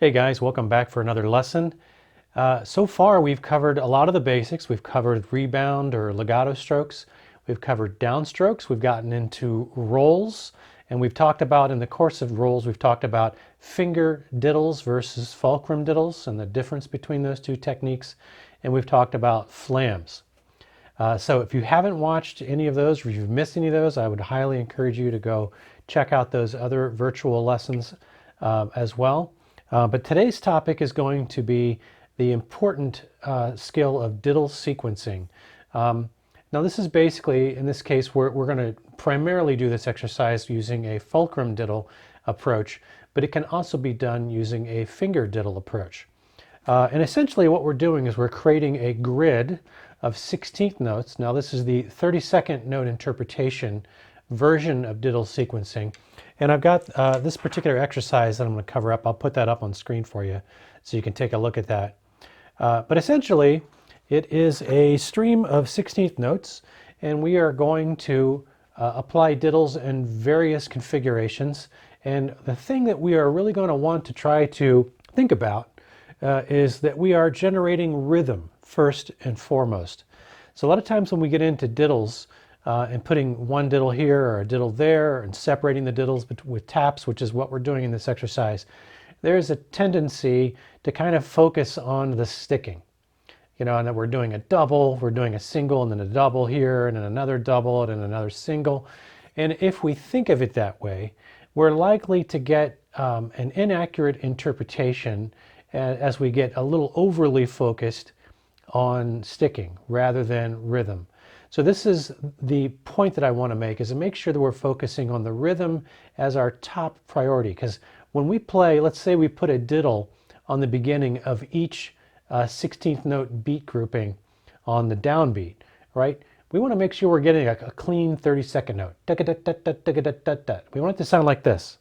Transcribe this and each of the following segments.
Hey guys, welcome back for another lesson. So far we've covered a lot of the basics. We've covered rebound or legato strokes. We've covered downstrokes. We've gotten into rolls. And we've talked about, in the course of rolls, we've talked about finger diddles versus fulcrum diddles and the difference between those two techniques. And we've talked about flams. So if you haven't watched any of those, or if you've missed any of those, I would highly encourage you to go check out those other virtual lessons as well. But today's topic is going to be the important skill of diddle sequencing. Now this is basically, in this case, we're going to primarily do this exercise using a fulcrum diddle approach, but it can also be done using a finger diddle approach. And essentially what we're doing is we're creating a grid of 16th notes. Now this is the 32nd note interpretation version of diddle sequencing. And I've got this particular exercise that I'm going to cover up. I'll put that up on screen for you so you can take a look at that. But essentially, it is a stream of 16th notes, and we are going to apply diddles in various configurations. And the thing that we are really going to want to try to think about is that we are generating rhythm first and foremost. So a lot of times when we get into diddles, and putting one diddle here or a diddle there and separating the diddles with taps, which is what we're doing in this exercise, there's a tendency to kind of focus on the sticking. You know, and that we're doing a double, we're doing a single, and then a double here, and then another double, and then another single. And if we think of it that way, we're likely to get an inaccurate interpretation as we get a little overly focused on sticking rather than rhythm. So this is the point that I want to make, is to make sure that we're focusing on the rhythm as our top priority. Because when we play, let's say we put a diddle on the beginning of each 16th note beat grouping on the downbeat, right? We want to make sure we're getting a clean 32nd note. We want it to sound like this.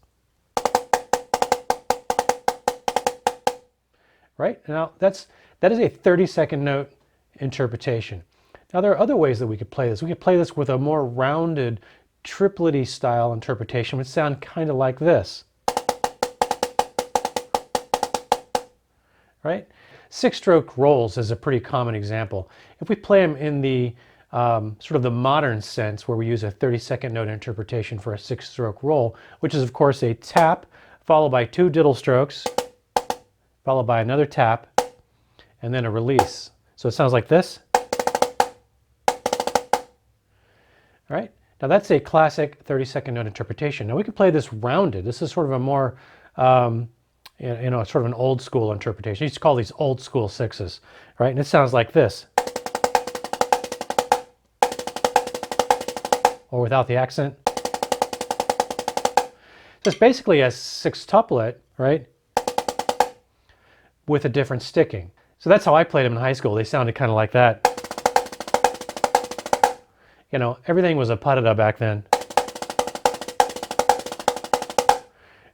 Right? Now that is a 32nd note interpretation. Now there are other ways that we could play this. We could play this with a more rounded, triplety style interpretation, which sound kind of like this. Right? Six-stroke rolls is a pretty common example. If we play them in the sort of the modern sense, where we use a 32nd note interpretation for a six-stroke roll, which is of course a tap followed by two diddle strokes, followed by another tap, and then a release. So it sounds like this. All right, now that's a classic 32nd note interpretation. Now we can play this rounded. This is sort of a more, sort of an old school interpretation. You used to call these old school sixes, right? And it sounds like this. Or without the accent. So it's basically a sextuplet, right? With a different sticking. So that's how I played them in high school. They sounded kind of like that. You know, everything was a pas-de-deux back then.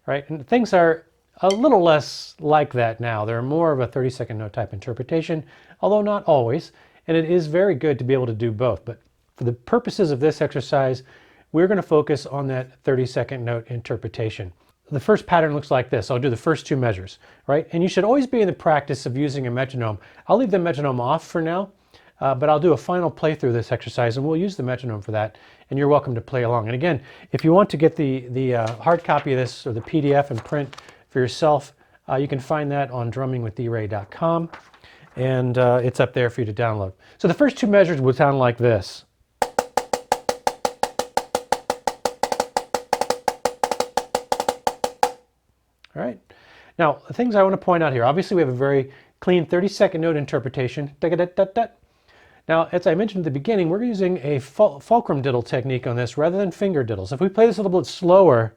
Right? And things are a little less like that now. They're more of a 32nd note type interpretation, although not always. And it is very good to be able to do both. But for the purposes of this exercise, we're going to focus on that 32nd note interpretation. The first pattern looks like this. I'll do the first two measures, right? And you should always be in the practice of using a metronome. I'll leave the metronome off for now. But I'll do a final playthrough of this exercise, and we'll use the metronome for that, and you're welcome to play along. And again, if you want to get the hard copy of this, or the PDF and print for yourself, you can find that on drummingwithdray.com, and it's up there for you to download. So the first two measures would sound like this. All right. Now, the things I want to point out here, obviously we have a very clean 32nd note interpretation. Now, as I mentioned at the beginning, we're using a fulcrum diddle technique on this rather than finger diddles. If we play this a little bit slower,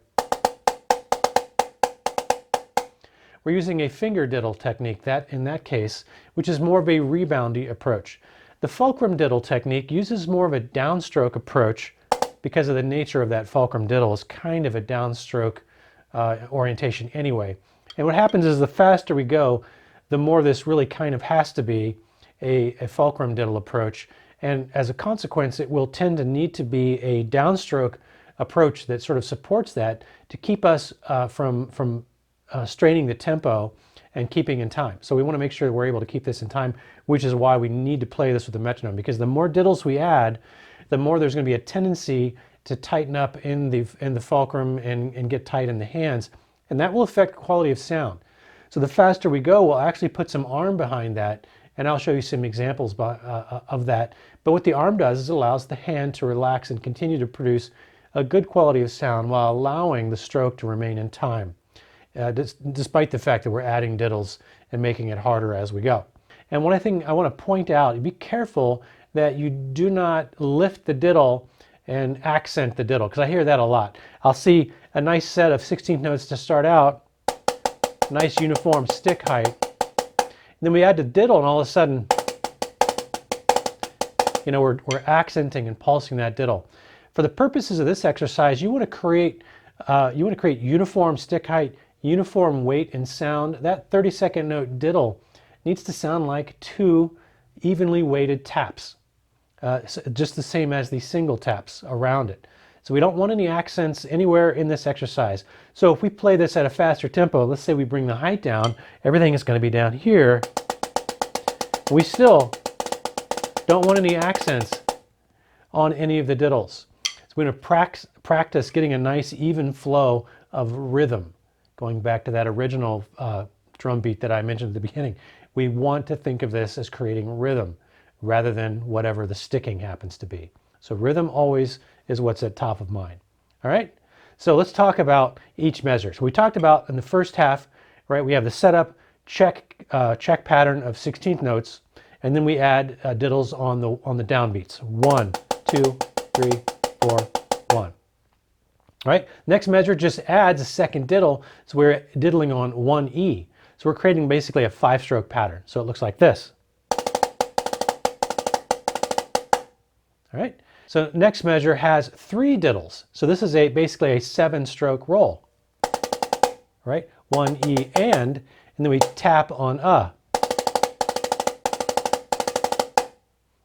we're using a finger diddle technique in that case, which is more of a reboundy approach. The fulcrum diddle technique uses more of a downstroke approach because of the nature of that fulcrum diddle. Is kind of a downstroke orientation anyway. And what happens is the faster we go, the more this really kind of has to be a fulcrum diddle approach, and as a consequence it will tend to need to be a downstroke approach that sort of supports that to keep us from straining the tempo and keeping in time. So we want to make sure we're able to keep this in time, which is why we need to play this with the metronome, because the more diddles we add, the more there's going to be a tendency to tighten up in the fulcrum and get tight in the hands, and that will affect quality of sound. So the faster we go, we'll actually put some arm behind that, and I'll show you some examples of that. But what the arm does is it allows the hand to relax and continue to produce a good quality of sound while allowing the stroke to remain in time, despite the fact that we're adding diddles and making it harder as we go. And one thing I want to point out, be careful that you do not lift the diddle and accent the diddle, because I hear that a lot. I'll see a nice set of 16th notes to start out, nice uniform stick height, and then we add the diddle and all of a sudden, you know, we're accenting and pulsing that diddle. For the purposes of this exercise, you want to create uniform stick height, uniform weight and sound. That 30-second note diddle needs to sound like two evenly weighted taps, just the same as the single taps around it. So we don't want any accents anywhere in this exercise. So if we play this at a faster tempo, let's say we bring the height down, everything is going to be down here. We still don't want any accents on any of the diddles. So we're going to practice getting a nice even flow of rhythm. Going back to that original drum beat that I mentioned at the beginning, we want to think of this as creating rhythm rather than whatever the sticking happens to be. So rhythm always is what's at top of mind. All right, so let's talk about each measure. So we talked about in the first half, right, we have the setup, check pattern of 16th notes, and then we add diddles on the downbeats. 1, 2, 3, 4, 1. All right, next measure just adds a second diddle, so we're diddling on 1E. So we're creating basically a 5-stroke pattern. So it looks like this. All right, so next measure has 3 diddles. So this is basically a 7-stroke roll. All right, 1E and then we tap on A.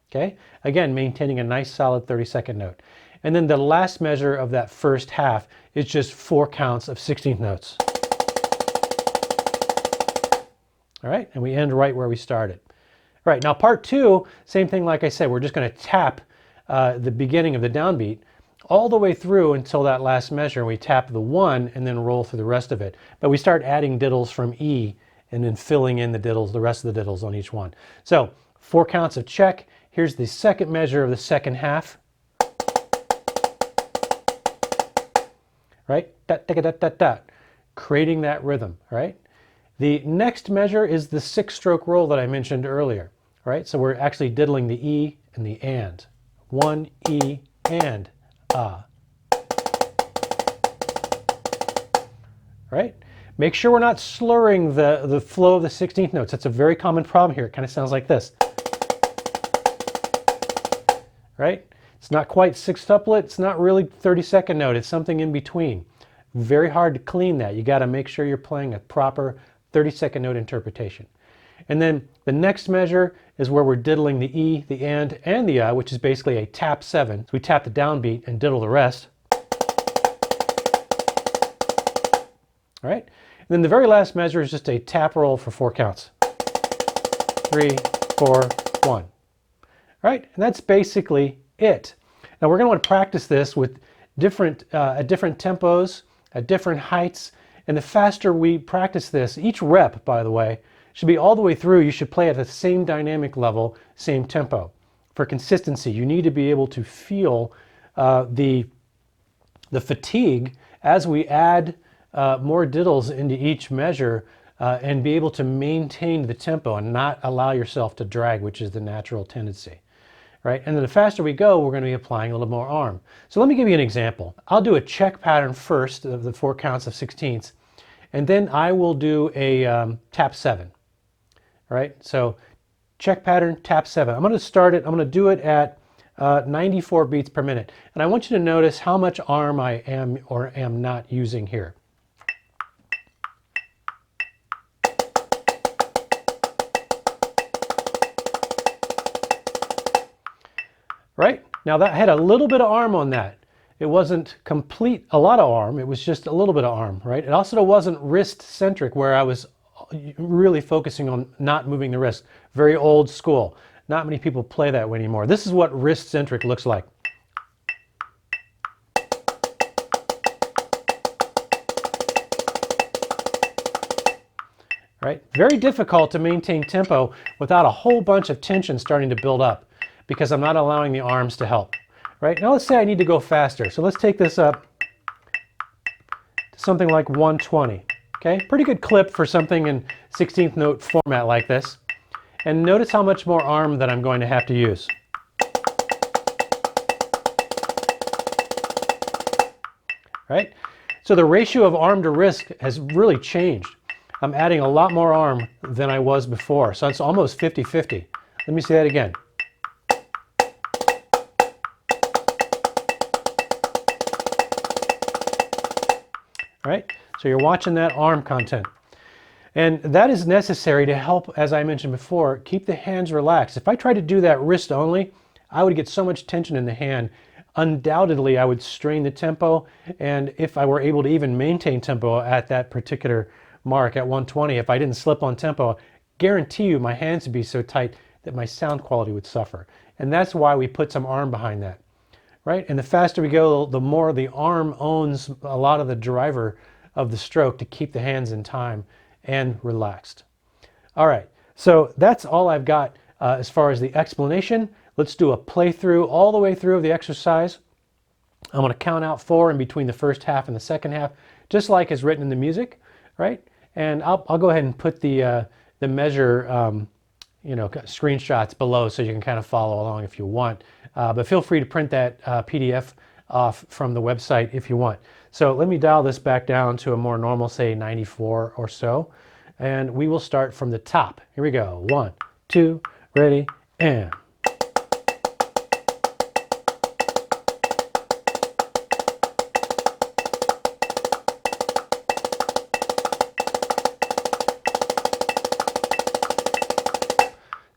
Okay, again, maintaining a nice solid 30-second note. And then the last measure of that first half is just 4 counts of 16th notes. All right, and we end right where we started. All right, now part 2, same thing like I said, we're just going to tap the beginning of the downbeat all the way through until that last measure. We tap the 1 and then roll through the rest of it. But we start adding diddles from E and then filling in the diddles, the rest of the diddles on each one. So 4 counts of check. Here's the second measure of the second half. Right? Dat, dat, dat, dat, dat. Creating that rhythm, right? The next measure is the 6-stroke roll that I mentioned earlier, right? So we're actually diddling the E and the and. 1 E and A. Right? Make sure we're not slurring the flow of the 16th notes. That's a very common problem here. It kind of sounds like this. Right? It's not quite 6-tuplet. It's not really 30-second note. It's something in between. Very hard to clean that. You got to make sure you're playing a proper 30-second note interpretation. And then the next measure is where we're diddling the E, the and the A, which is basically a tap 7. So we tap the downbeat and diddle the rest. All right. And then the very last measure is just a tap roll for 4 counts. 3, 4, 1. All right. And that's basically it. Now we're going to want to practice this with at different tempos, at different heights. And the faster we practice this, each rep, by the way, should be all the way through. You should play at the same dynamic level, same tempo. For consistency, you need to be able to feel the fatigue as we add more diddles into each measure and be able to maintain the tempo and not allow yourself to drag, which is the natural tendency. Right? And then the faster we go, we're going to be applying a little more arm. So let me give you an example. I'll do a check pattern first of the 4 counts of 16ths, and then I will do a tap 7. All right, so check pattern, tap 7. I'm going to start it, I'm going to do it at 94 beats per minute. And I want you to notice how much arm I am or am not using here. Right? Now that had a little bit of arm on that. It wasn't a lot of arm, it was just a little bit of arm, right? It also wasn't wrist centric where I was really focusing on not moving the wrist. Very old school. Not many people play that way anymore. This is what wrist-centric looks like. Right? Very difficult to maintain tempo without a whole bunch of tension starting to build up because I'm not allowing the arms to help. Right? Now let's say I need to go faster. So let's take this up to something like 120. Okay? Pretty good clip for something in 16th note format like this. And notice how much more arm that I'm going to have to use. Right? So the ratio of arm to wrist has really changed. I'm adding a lot more arm than I was before. So it's almost 50-50. Let me say that again. All right? So you're watching that arm content. And that is necessary to help, as I mentioned before, keep the hands relaxed. If I tried to do that wrist only, I would get so much tension in the hand. Undoubtedly, I would strain the tempo. And if I were able to even maintain tempo at that particular mark at 120, if I didn't slip on tempo, guarantee you my hands would be so tight that my sound quality would suffer. And that's why we put some arm behind that, right? And the faster we go, the more the arm owns a lot of the driver of the stroke to keep the hands in time and relaxed. All right, so that's all I've got as far as the explanation. Let's do a playthrough all the way through of the exercise. I'm going to count out 4 in between the first half and the second half, just like is written in the music, right? And I'll go ahead and put the measure, screenshots below so you can kind of follow along if you want. But feel free to print that PDF off from the website if you want. So let me dial this back down to a more normal, say 94 or so. And we will start from the top. Here we go. 1, 2, ready, and.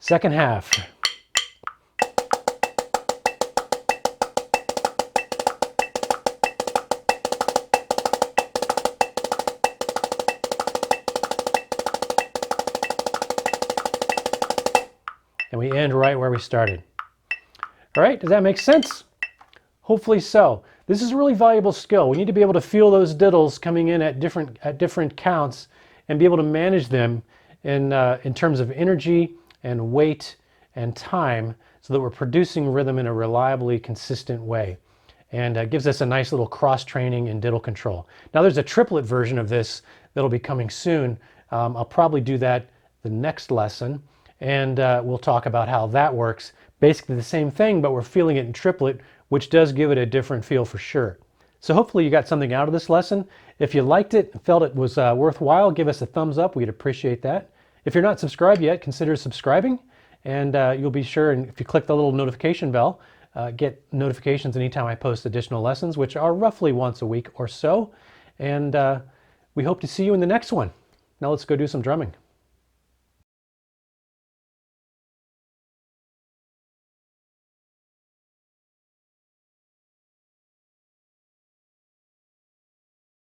Second half. And we end right where we started. All right, does that make sense? Hopefully so. This is a really valuable skill. We need to be able to feel those diddles coming in at different counts and be able to manage them in terms of energy and weight and time so that we're producing rhythm in a reliably consistent way. And gives us a nice little cross-training in diddle control. Now there's a triplet version of this that'll be coming soon. I'll probably do that the next lesson, and we'll talk about how that works. Basically the same thing, but we're feeling it in triplet, which does give it a different feel for sure. So hopefully you got something out of this lesson. If you liked it and felt it was worthwhile, give us a thumbs up. We'd appreciate that. If you're not subscribed yet, consider subscribing, and you'll be sure, and if you click the little notification bell, get notifications anytime I post additional lessons, which are roughly once a week or so. And we hope to see you in the next one. Now let's go do some drumming.